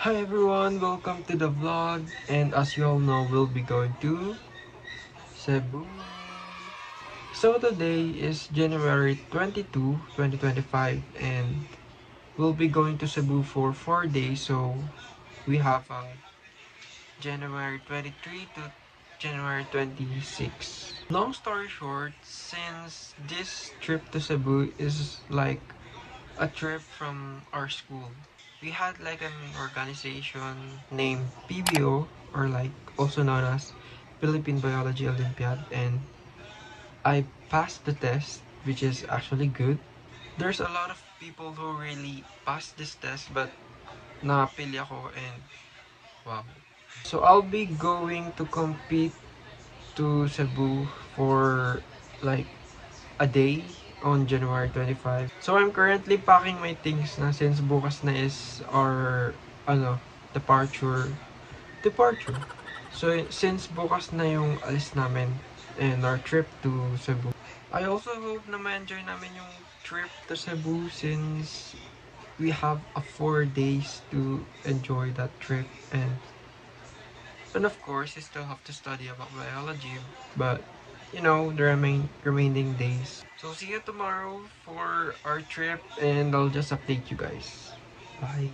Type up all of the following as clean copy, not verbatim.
Hi everyone, welcome to the vlog, and as you all know, we'll be going to Cebu. So today is January 22, 2025, and we'll be going to Cebu for 4 days. So we have January 23 to January 26. Long story short, since this trip to Cebu is like a trip from our school, we had like an organization named PBO, or like also known as Philippine Biology Olympiad, and I passed the test, which is actually good. There's a lot of people who really passed this test, but napili ako, and wow. So I'll be going to compete to Cebu for like a day on January 25. So I'm currently packing my things na, since bukas na is our departure. So since bukas na yung alis namin and our trip to Cebu. I also hope na ma-enjoy namin yung trip to Cebu, since we have a 4 days to enjoy that trip, and of course you still have to study about biology, but you know, the remaining days. So see you tomorrow for our trip, and I'll just update you guys. Bye.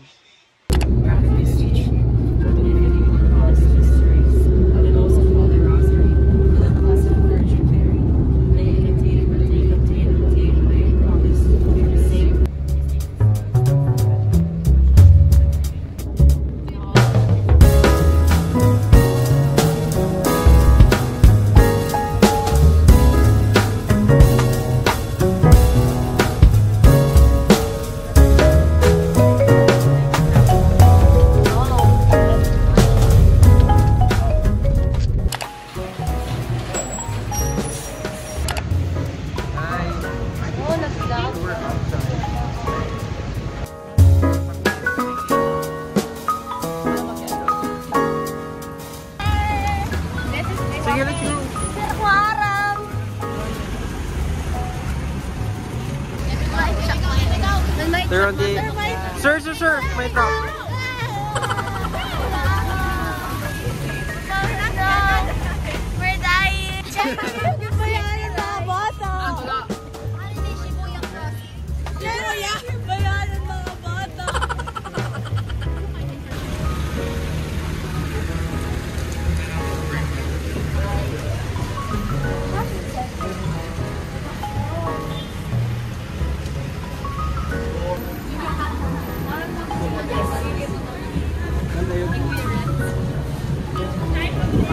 They're on the... Sir, may truck. We're dying. Bayaran mga bata. Bayaran mga bata.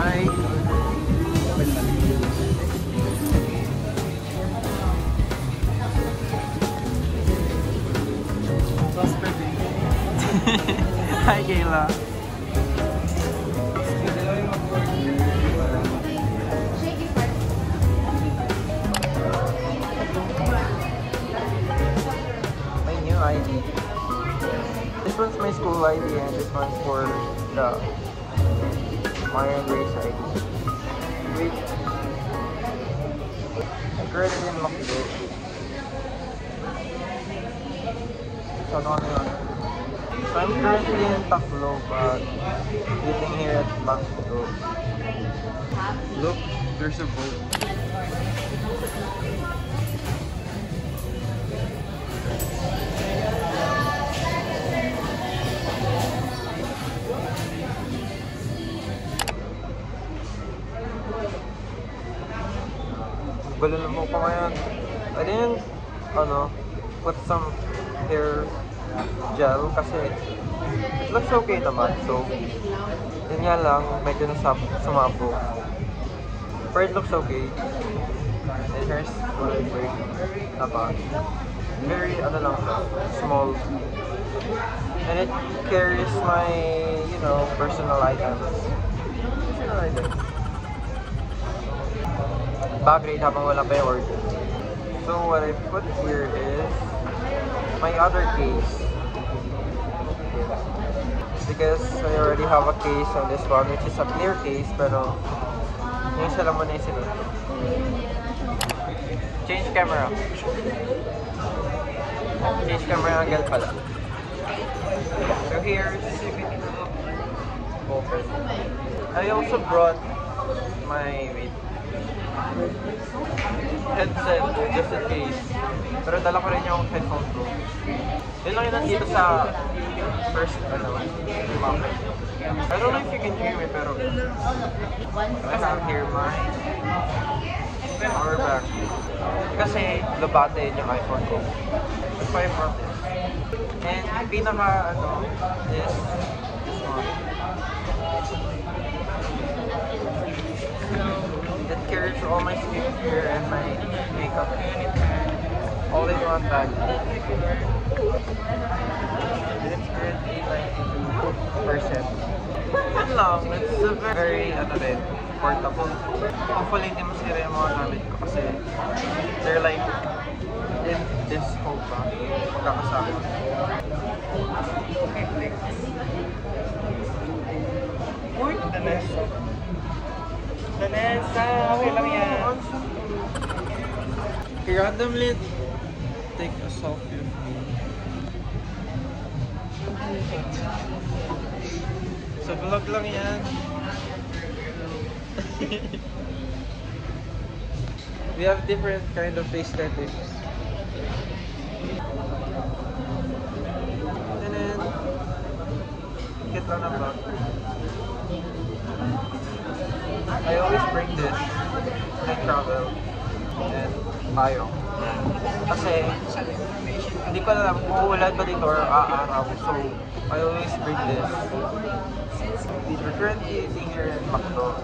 Hi. Hi, Kayla. My new ID. This one's my school ID, and this one's for the Marian Grace ID. Wait. I'm currently in Macdo. So I'm currently in Taclo, but living here at Macdo. Look, there's a boat. Balon mo pa ngayon. I didn't, put some hair gel kasi it looks okay naman. So, yun nga lang, medyo sumabo. But it looks okay. And here's what I'm wearing. Very, lang siya, small. And it carries my, personal items. Bag rate habang wala pa yung order. So what I put here is my other case, because I already have a case on this one, which is a clear case, pero yung isa lang muna yung sinunod. Change camera angle pala. So here's open. I also brought my headset just in case. Pero dala ko rin yung headphone ko. Yun lang yung nandito sa first market. I don't know if you can hear me, pero I have here my power bank. Kasi lubatin yung iPhone ko. That's why I brought this. And yung pinaka is this one. It carries all my skincare and my makeup. All in one bag. It's currently 92%. Yun lang, it's a very portable. Hopefully hindi masira yung mga gamit ko kasi they're like in this whole bag. Magkakasama. Uy! Danessa. Danessa! Okay lang yan. He randomly take a selfie of me. Sa vlog lang yan. We have different kind of aesthetics. And then, get on a bag. I always bring this when I travel and payong. Kasi, hindi ko alam kung uulan ba dito or aaraw. So, I always bring this. We're currently eating here in McDo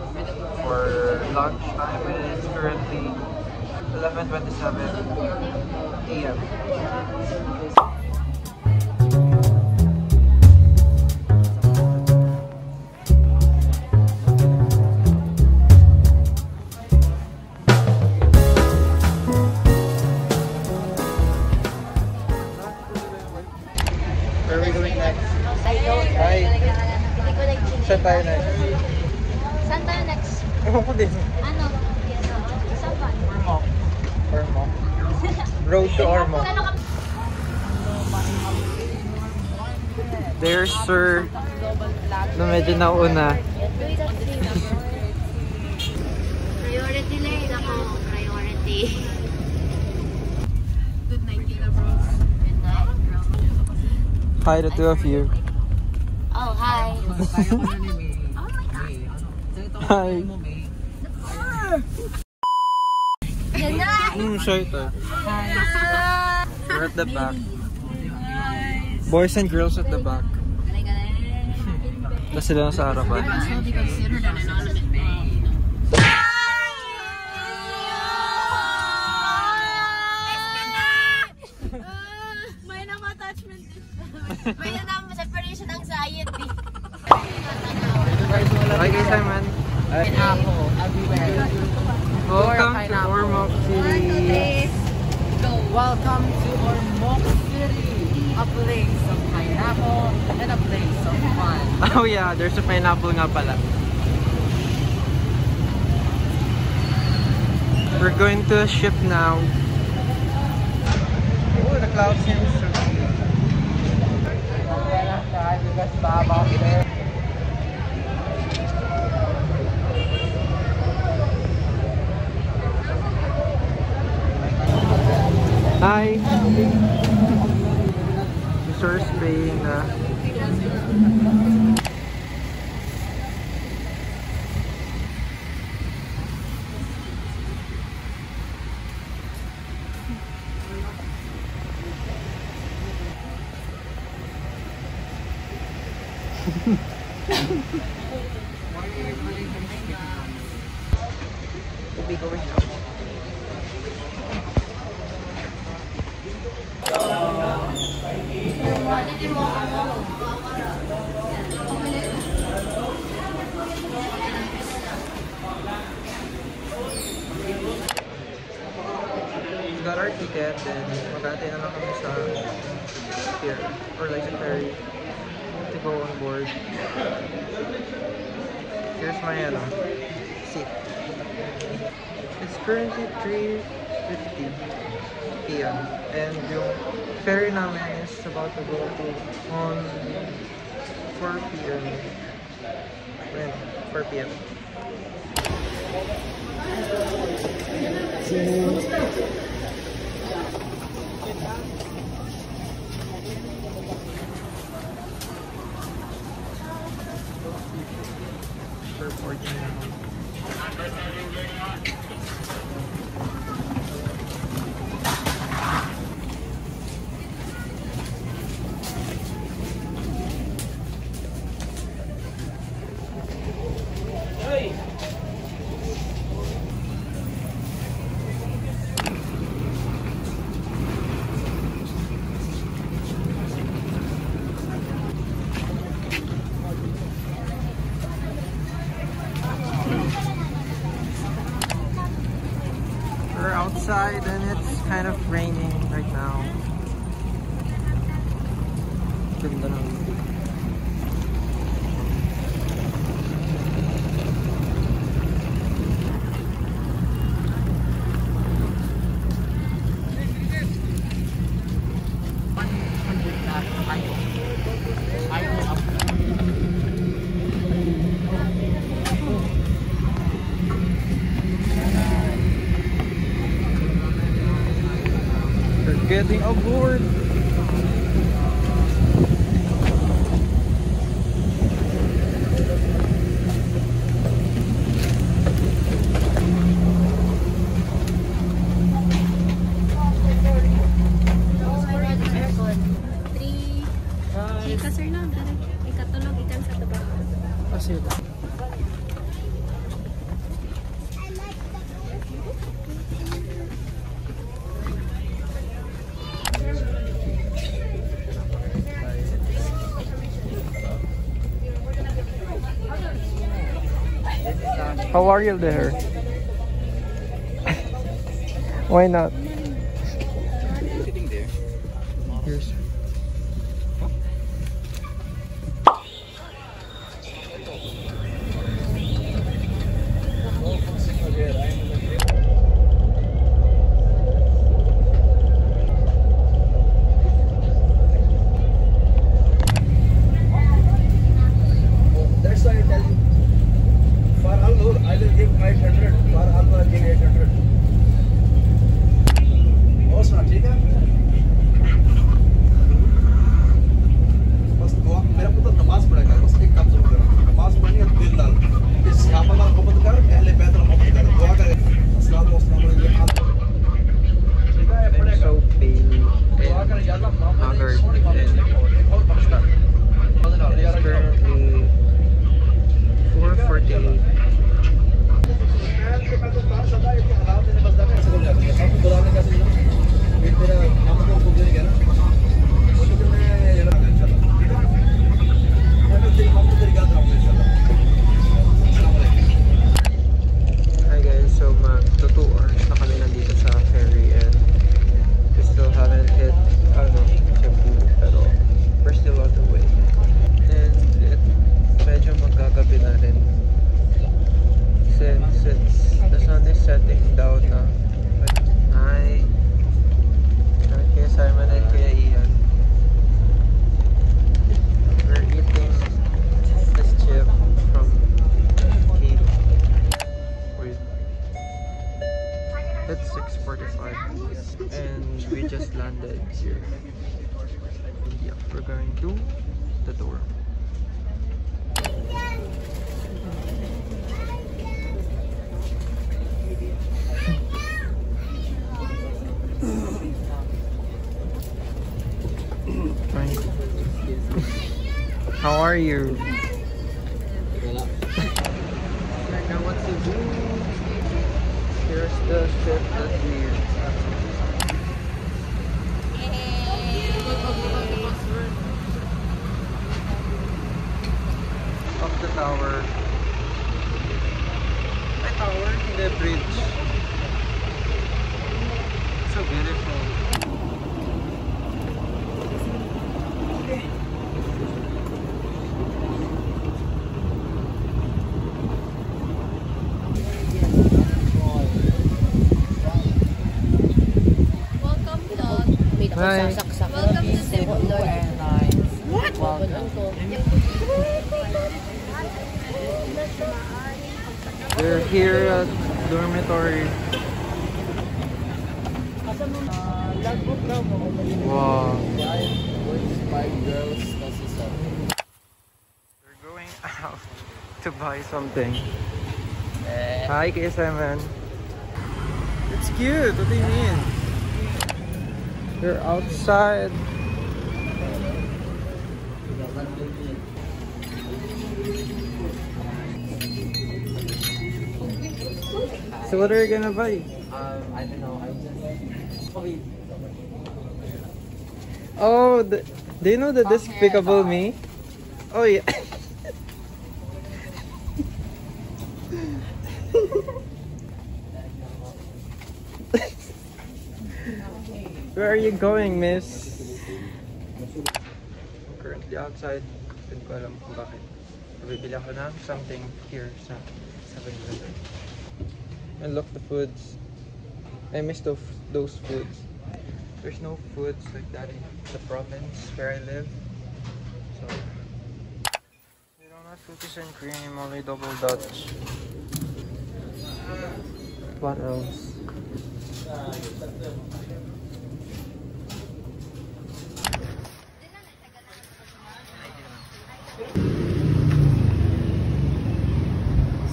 for lunch time and it's currently 11:27 AM. Where are we going next? I don't. Hi. Hindi ko nag-chill. Saan tayo next? Saan tayo next? Ewan ko din. Ano? Saan ba? Ormoc. Road to Ormoc. Saan ka? There's Sir na medyo nauna. Priority lane ako. Priority. Good night, Kina Bros. Good night, bro. Hi, the two of you. Oh, hi. Hi. Good night. Shy ito. We're at the back. Boys and girls at the back. Tapos sila sa harapan. So they considered an anonymous bay. May attachment. May separation anxiety. Hi guys, hi man. Pineapple everywhere. Welcome to Pineapple. Ormoc City. Welcome to Ormoc City. A place of pineapple and a place of fun. Oh yeah, there's a pineapple nga pala. We're going to a ship now. Oh, the cloud seems so cute. Hi. Sir's paying na. We'll be going now. We got our ticket, then mag-aantay na lang kami sa pier or like sa ferry to go on board. Here's my seat. It's currently 3:50 PM and yung ferry namin is about to go to on 4 PM. When? 4 p.m. For 14 now. We're outside and it's kind of raining right now. Ganda ng view. We're getting aboard. Sir lang, ikatulog ikan sa trabaho. Kasi how are you there? Why not? Sitting there. Here's That's why I tell you, for Al-Nur, I will give 800, for Al-Nur, I give 800. और सुना ठीक है? बस दुआ मेरा पुत्र नमाज पढ़ेगा, बस एक काम जरूर करो, नमाज पढ़नी है दिल डाल, इस यहाँ पर मोहब्बत कर, अहले बैत मोहब्बत कर, दुआ करे, अस्सलाम वालेकुम ये हाथ, ठीक है? I'm so pale दुआ करे या अल्लाह haggard मोहब्बत and और बख्शता, it's currently 4:48. Hi guys, so mag 2 hours na kami nandito sa ferry and we still haven't hit Cebu, pero we're still on the way. And medyo magagabi na rin since the sun is setting down na. Hi Kuya Simon and Kuya Ian. We're eating this chip from Kilo. Wait. It's 6:45 and we just landed here. Yeah, we're going to the door. How are you? Right now, what to do? Here's the ship that we're up the tower. My tower in the bridge. So beautiful. Hi. Welcome to Cebu. Airlines. What? Welcome. We're here at dormitory. Wow. 5 girls, that's isa. We're going out to buy something. Hi, KSMN. It's cute. What do you mean? We're outside. So what are you gonna buy? I don't know. I'm just... Okay. Oh, do you know the Despicable Me? Oh yeah. Where are you going, miss? I'm currently outside. Hindi ko alam kung bakit. Bibili ako ng something here sa 7-Eleven. And look, the foods. I miss those foods. There's no foods like that in the province where I live. So we don't have cookies and cream, only double Dutch. What else?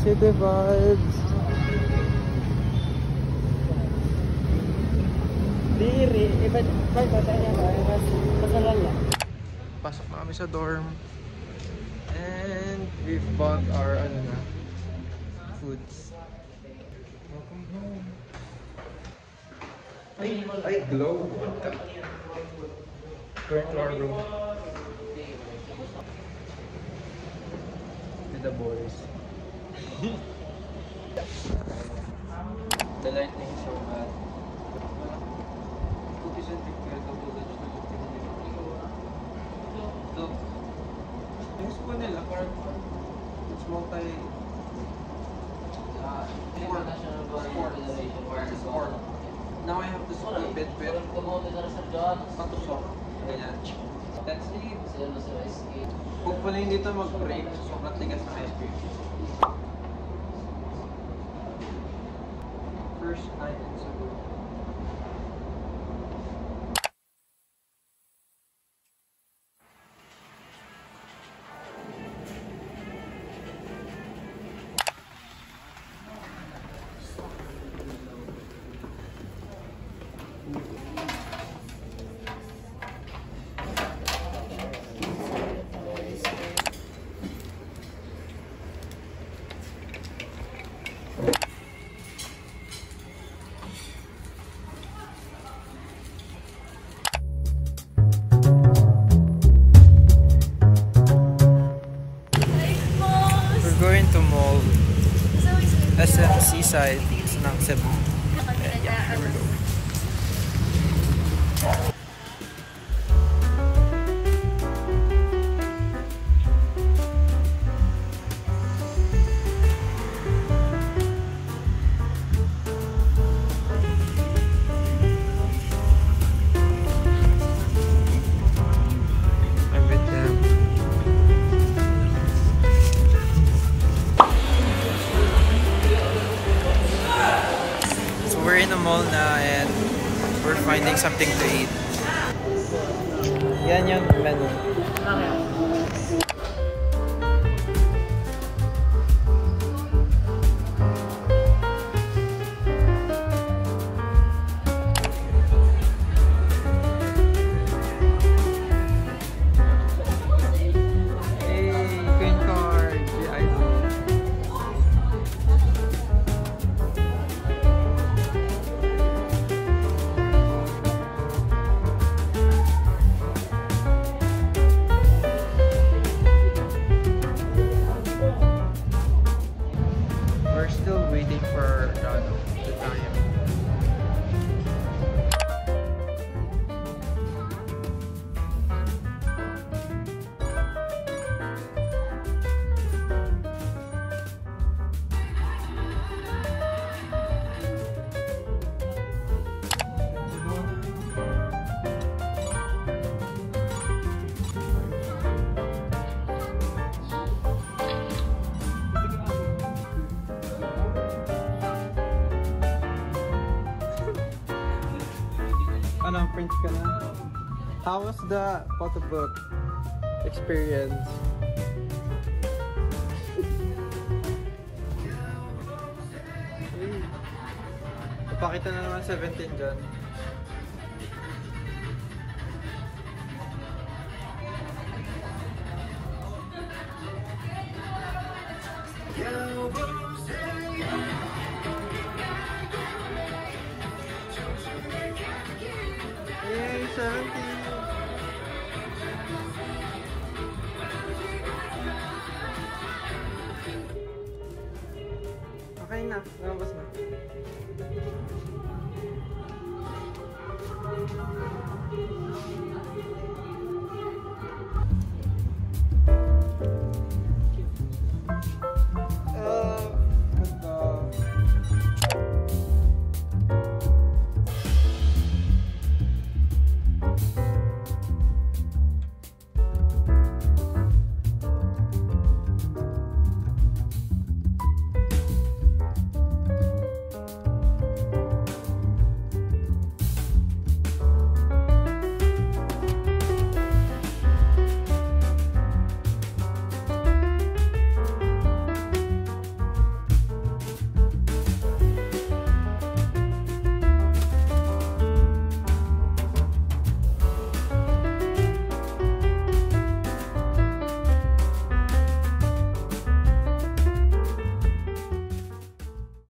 City vibes. Diri, iba niya ba? Mas nalala. Pasok na kami sa dorm. And we've bought our foods. Welcome home. I glow. Current to our room. With the boys. The lightning is so bad. Cookies and cream, double Dutch na look. Yung spoon nila, it's multi... Four. Now I have to split it with patusok. Ganyan. That's it. Hopefully hindi ito mag-break sa sobrang tigas ng ice cream. First night in Cebu. Going to mall SM Seaside ng Cebu. Yeah, here we go. I'm with them. We're in the mall na and we're finding something to eat. Yan yung menu. lang, print ka na. How was the photo book experience? Ipakita na naman 17 dyan. Yay, 17! Okay na, lumabas na.